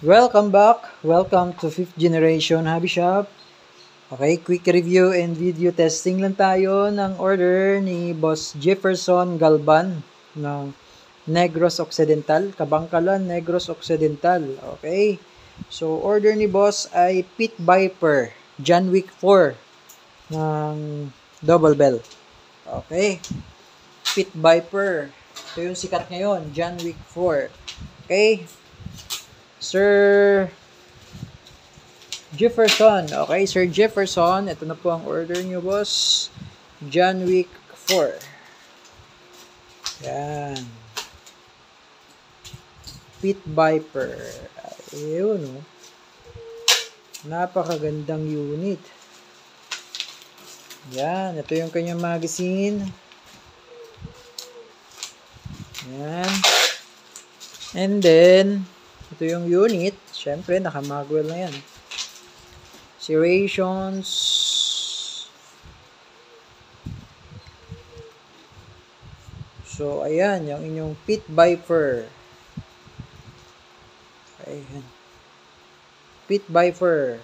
Welcome back. Welcome to 5th Generation Hobby Shop. Okay, quick review and video testing lang tayo ng order ni Boss Jefferson Galban ng Negros Occidental, Kabangkalan, Negros Occidental. Okay, so order ni Boss ay Pit Viper, John Wick 4 ng Double Bell. Okay, Pit Viper. Ito yung sikat ngayon, John Wick 4. Okay, Sir Jefferson. Okay, Sir Jefferson. Ito na po ang order niyo, boss. John Wick 4. Yan. Pit Viper. Ayun, oh. Napakagandang unit. Yan. Ito yung kanyang magazine. Yan. And then, ito yung unit. Siyempre, naka-magwell na yan. Serrations. So, ayan. Yung inyong Pit Viper. Ayan. Pit Viper.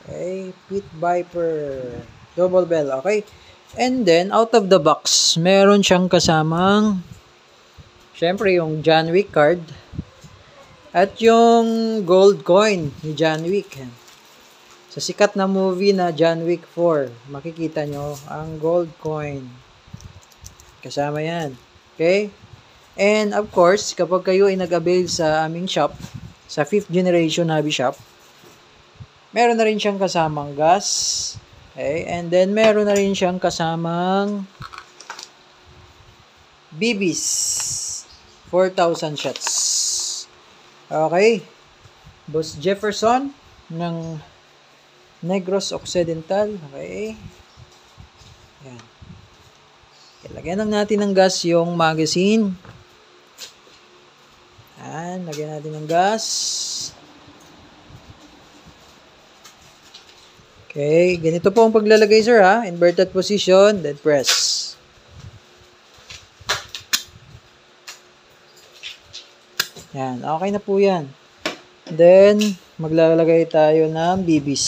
Okay. Pit Viper. Double bell. Okay. And then, out of the box, meron siyang kasamang siyempre, yung John Wick card. At yung gold coin ni John Wick. Sa sikat na movie na John Wick 4, makikita nyo ang gold coin. Kasama yan. Okay? And of course, kapag kayo ay nag-avail sa aming shop, sa 5th Generation Hobby Shop, meron na rin siyang kasamang gas. Okay? And then, meron na rin siyang kasamang BBs. 4,000 shots. Okay. Boss Jefferson ng Negros Occidental. Okay. Yan. Lagyan lang natin ng gas yung magazine. Yan. Lagyan natin ng gas. Okay. Ganito po ang paglalagay, sir, ha. Inverted position, then press. Yan, okay na po yan. Then, maglalagay tayo ng BBs.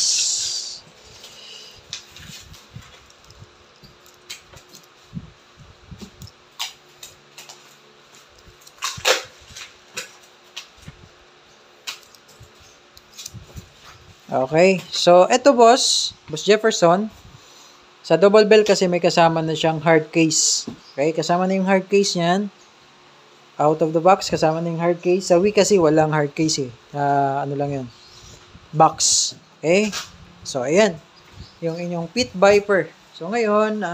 Okay, so eto Boss Jefferson, sa double bell kasi may kasama na siyang hard case. Okay, kasama na yung hard case niyan. Out of the box, kasama na yung hard case. Sa Wii kasi walang hard case eh. Ano lang yun? Box. Okay? So, ayan. Yung inyong Pit Viper. So, ngayon,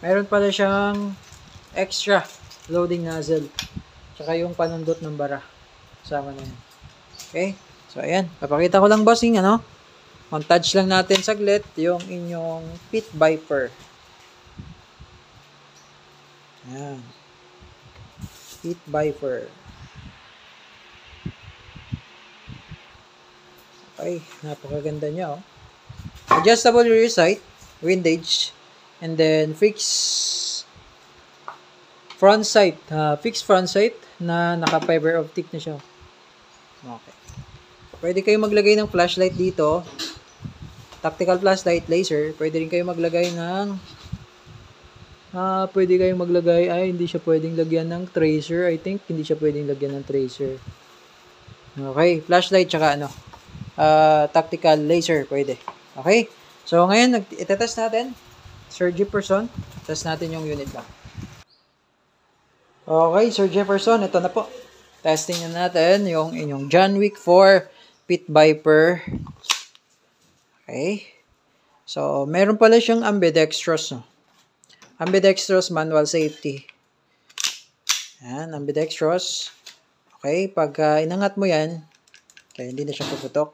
meron pala siyang extra loading nozzle. Tsaka yung panundot ng bara. Kasama na yan. Okay? So, ayan. Papakita ko lang, bossing, ano? On-touch lang natin saglit yung inyong Pit Viper. Ayan. Pit Viper. Okay, napakaganda niya, oh. Adjustable rear sight, windage, and then fixed front sight, na naka-fiber optic na siya. Okay. Pwede kayo maglagay ng flashlight dito. Tactical flashlight, laser. Pwede rin kayo maglagay ng hindi siya pwedeng lagyan ng tracer. I think, hindi siya pwedeng lagyan ng tracer. Okay, flashlight tsaka tactical laser, pwede. Okay, so ngayon, itetest natin. Sir Jefferson, test natin yung unit lang. Okay, Sir Jefferson, ito na po. Testing na natin yung inyong John Wick 4 Pit Viper. Okay, so meron pala siyang ambidextrous, no? Ambidextrous manual safety. Yan, ambidextrous. Okay, pag inangat mo yan, okay, hindi na siya puputok.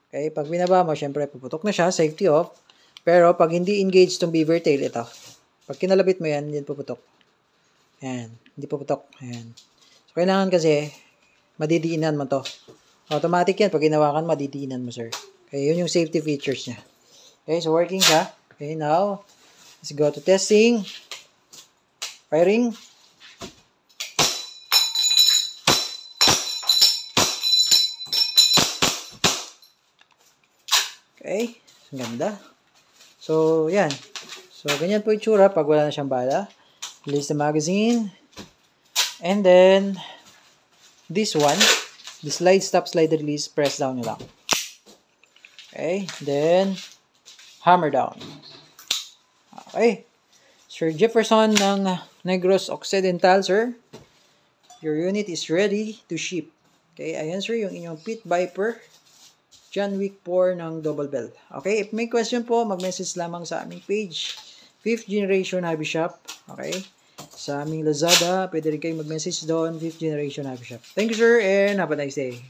Okay, pag binaba mo, syempre puputok na siya, safety off. Pero pag hindi engaged tong beaver tail, ito. Pag kinalabit mo yan, hindi puputok. Yan, hindi puputok. Yan. So, kailangan kasi, madidiinan mo to. Automatic yan, pag inawakan, madidiinan mo, sir. Okay, yun yung safety features niya. Okay, so working siya. Okay, now, let's go to testing. Firing. Okay? Ang ganda. So, yan. So, ganyan po itsura pag wala na siyang bala. Release the magazine. And then, this one, the slide, stop, slide, release, press down nyo lang. Okay? Then, hammer down. Okay. Sir Jefferson ng Negros Occidental, sir. Your unit is ready to ship. Okay, ayan sir, yung inyong Pit Viper John Wick 4 ng double bell. Okay, if may question po, mag-message lamang sa aming page, 5th Generation Hobby Shop. Okay, sa aming Lazada, pwede rin kayo mag-message doon, 5th Generation Hobby Shop. Thank you sir, and have a nice day.